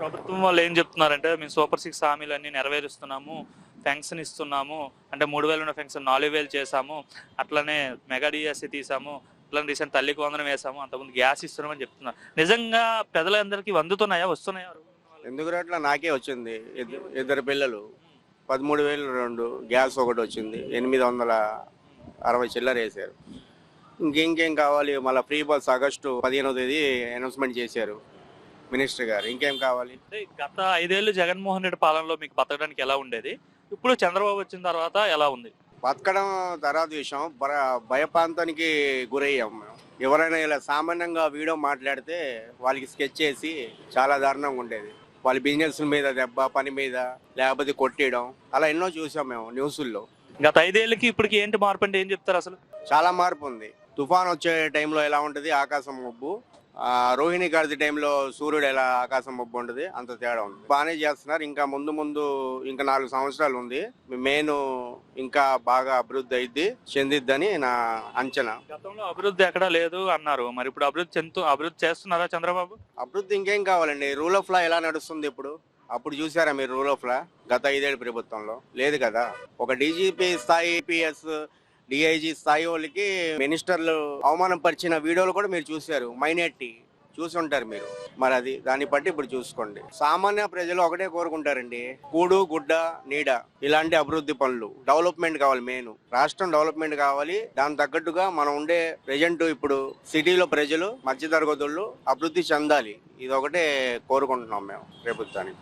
ప్రభుత్వం వాళ్ళు ఏం చెప్తున్నారంటే మేము సూపర్ సిక్స్ హామీలన్నీ నెరవేరుస్తున్నాము, పెన్షన్ ఇస్తున్నాము, అంటే 3,000 ఉన్న పెన్షన్ 4,000 చేశాము, అట్లనే మెగా డిఎస్సి తీసాము, అట్లనే రీసెంట్ తల్లికి వందనం వేసాము, అంతకుముందు గ్యాస్ ఇస్తున్నామని చెప్తున్నారు. నిజంగా ప్రజలందరికీ అందుతున్నాయా, వస్తున్నాయా? ఎందుకు అట్లా నాకే వచ్చింది. ఇద్దరు పిల్లలు 13,000 రెండు గ్యాస్ ఒకటి వచ్చింది, 860 చిల్లర వేసారు. ఇంకేం కావాలి? మళ్ళీ ఫ్రీ బస్ ఆగస్టు 15వ తేదీ అనౌన్స్మెంట్ చేశారు మినిస్టర్ గారు. ఇంకేం కావాలి? అంటే గత 5 ఏళ్ళు జగన్మోహన్ రెడ్డి పాలనలో మీకు బతకడానికి ఎలా ఉండేది, ఇప్పుడు చంద్రబాబు వచ్చిన తర్వాత ఎలా ఉంది? బతకడం తర్వాత విషయం. భయప్రాంతానికి గురయ్యాం మేము. ఎవరైనా ఇలా సామాన్యంగా వీడియో మాట్లాడితే వాళ్ళకి స్కెచ్ చేసి చాలా దారుణంగా ఉండేది. వాళ్ళ బిజినెస్ మీద దెబ్బ, పని మీద, లేకపోతే కొట్టేయడం, అలా ఎన్నో చూసాం మేము న్యూస్ల్లో. గత 5 ఏళ్ళకి ఇప్పటికి ఏంటి మార్పు అంటే ఏం చెప్తారు అసలు? చాలా మార్పు ఉంది. తుఫాన్ వచ్చే టైంలో ఎలా ఉంటుంది ఆకాశం మబ్బు, రోహిణి గారి టైంలో సూర్యుడు ఎలా ఆకాశం మబ్బు ఉంటుంది, అంత తేడా ఉంది. బాగానే చేస్తున్నారు. ఇంకా ముందు ఇంకా 4 సంవత్సరాలు ఉంది. మెయిన్ ఇంకా బాగా అభివృద్ధి చెందిద్దని నా అంచనా. గతంలో అభివృద్ధి ఎక్కడా లేదు అన్నారు, మరి ఇప్పుడు అభివృద్ధి చేస్తున్నారా చంద్రబాబు? అభివృద్ధి ఇంకేం కావాలండి? రూల్ ఆఫ్ లా ఎలా నడుస్తుంది ఇప్పుడు? అప్పుడు చూసారా మీరు రూల్ ఆఫ్ లా? గత 5 ఏళ్ళ ప్రభుత్వంలో లేదు కదా. ఒక డీజీపీ స్థాయి, పిఎస్, డిఐజీ స్థాయి వాళ్ళకి మినిస్టర్లు అవమానం పరిచిన వీడియోలు కూడా మీరు చూశారు. మైనారిటీ చూసి ఉంటారు మీరు. మరి అది దాన్ని బట్టి ఇప్పుడు చూసుకోండి. సామాన్య ప్రజలు ఒకటే కోరుకుంటారండి, కూడు గుడ్డ నీడ, ఇలాంటి అభివృద్ధి పనులు. డెవలప్మెంట్ కావాలి. మెయిన్ రాష్ట్రం డెవలప్మెంట్ కావాలి. దాని తగ్గట్టుగా మనం ఉండే ప్రజెంట్ ఇప్పుడు సిటీలో ప్రజలు, మధ్యతరగతులు అభివృద్ధి చెందాలి. ఇది ఒకటే కోరుకుంటున్నాం మేము ప్రభుత్వానికి.